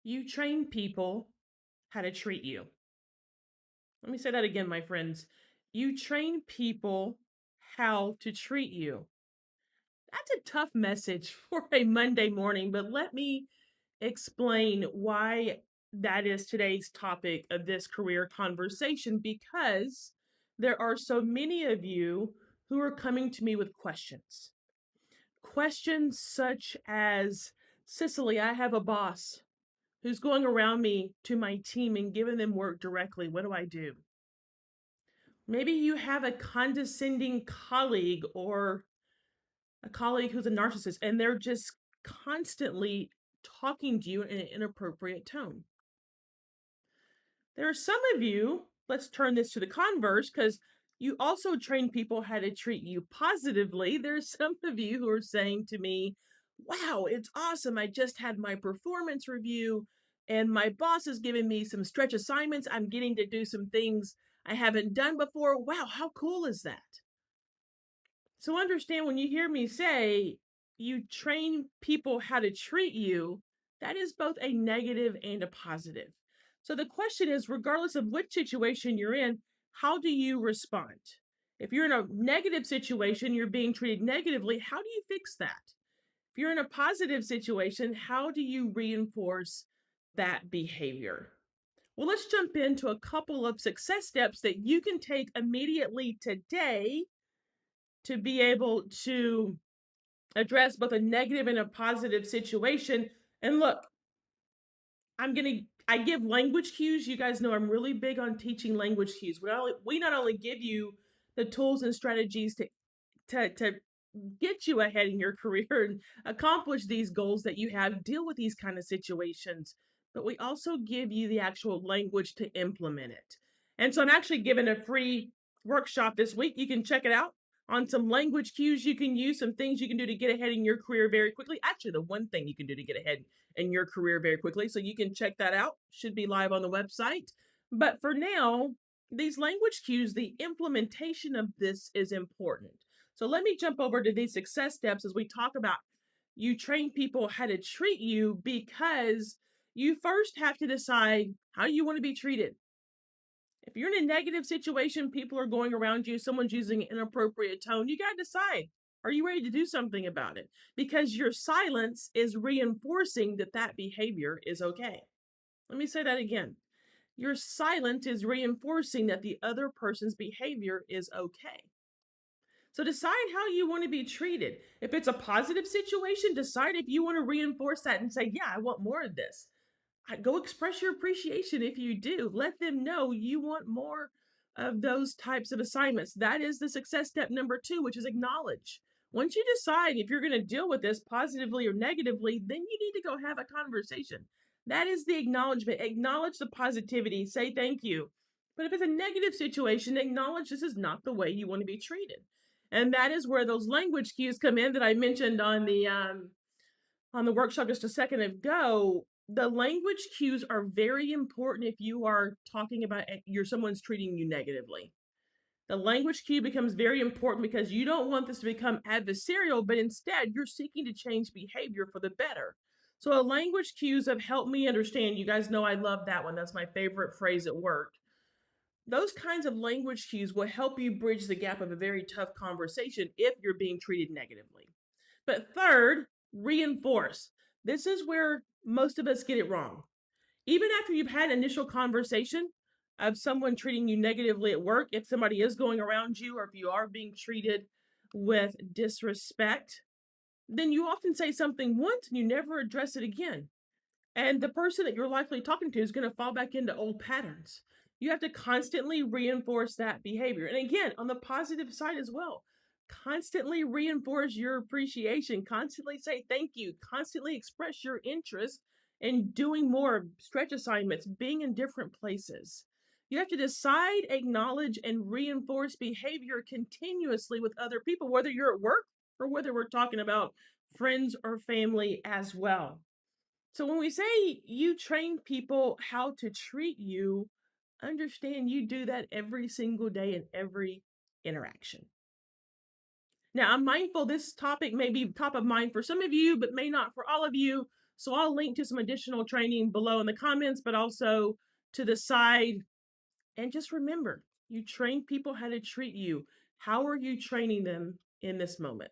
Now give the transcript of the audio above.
You train people how to treat you. Let me say that again, my friends. You train people how to treat you. That's a tough message for a Monday morning, but let me explain why that is today's topic of this career conversation because there are so many of you who are coming to me with questions. Questions such as, Cicely, I have a boss who's going around me to my team and giving them work directly. What do I do? Maybe you have a condescending colleague or a colleague who's a narcissist and they're just constantly talking to you in an inappropriate tone. There are some of you, let's turn this to the converse, because you also train people how to treat you positively. There's some of you who are saying to me, wow, it's awesome. I just had my performance review and my boss is giving me some stretch assignments. I'm getting to do some things I haven't done before. Wow, how cool is that? So understand when you hear me say you train people how to treat you, that is both a negative and a positive. So the question is, regardless of which situation you're in, how do you respond? If you're in a negative situation, you're being treated negatively, how do you fix that? If you're in a positive situation, how do you reinforce that behavior? Well, let's jump into a couple of success steps that you can take immediately today to be able to address both a negative and a positive situation. And look, I give language cues. You guys know I'm really big on teaching language cues. We not only give you the tools and strategies to get you ahead in your career and accomplish these goals that you have, deal with these kind of situations, but we also give you the actual language to implement it. And so I'm actually giving a free workshop this week. You can check it out on some language cues you can use, some things you can do to get ahead in your career very quickly. Actually, the one thing you can do to get ahead in your career very quickly. So you can check that out. Should be live on the website. But for now, these language cues, the implementation of this is important. So let me jump over to these success steps as we talk about you train people how to treat you because you first have to decide how you want to be treated. If you're in a negative situation, people are going around you, someone's using an inappropriate tone, you got to decide, are you ready to do something about it? Because your silence is reinforcing that that behavior is okay. Let me say that again. Your silence is reinforcing that the other person's behavior is okay. So decide how you want to be treated. If it's a positive situation, decide if you want to reinforce that and say, yeah, I want more of this. Go express your appreciation if you do. Let them know you want more of those types of assignments. That is the success step number 2, which is acknowledge. Once you decide if you're going to deal with this positively or negatively, then you need to go have a conversation. That is the acknowledgement. Acknowledge the positivity, say thank you. But if it's a negative situation, acknowledge this is not the way you want to be treated. And that is where those language cues come in that I mentioned on the workshop just a second ago. The language cues are very important if you are talking about someone's treating you negatively. The language cue becomes very important because you don't want this to become adversarial, but instead you're seeking to change behavior for the better. So a language cues have helped me understand. You guys know I love that one. That's my favorite phrase at work. Those kinds of language cues will help you bridge the gap of a very tough conversation if you're being treated negatively. But third, reinforce. This is where most of us get it wrong. Even after you've had initial conversation of someone treating you negatively at work, if somebody is going around you or if you are being treated with disrespect, then you often say something once and you never address it again. And the person that you're likely talking to is going to fall back into old patterns. You have to constantly reinforce that behavior. And again, on the positive side as well, constantly reinforce your appreciation, constantly say thank you, constantly express your interest in doing more stretch assignments, being in different places. You have to decide, acknowledge, and reinforce behavior continuously with other people, whether you're at work or whether we're talking about friends or family as well. So when we say you train people how to treat you, understand you do that every single day in every interaction. Now, I'm mindful this topic may be top of mind for some of you, but may not for all of you. So I'll link to some additional training below in the comments, but also to the side. And just remember, you train people how to treat you. How are you training them in this moment?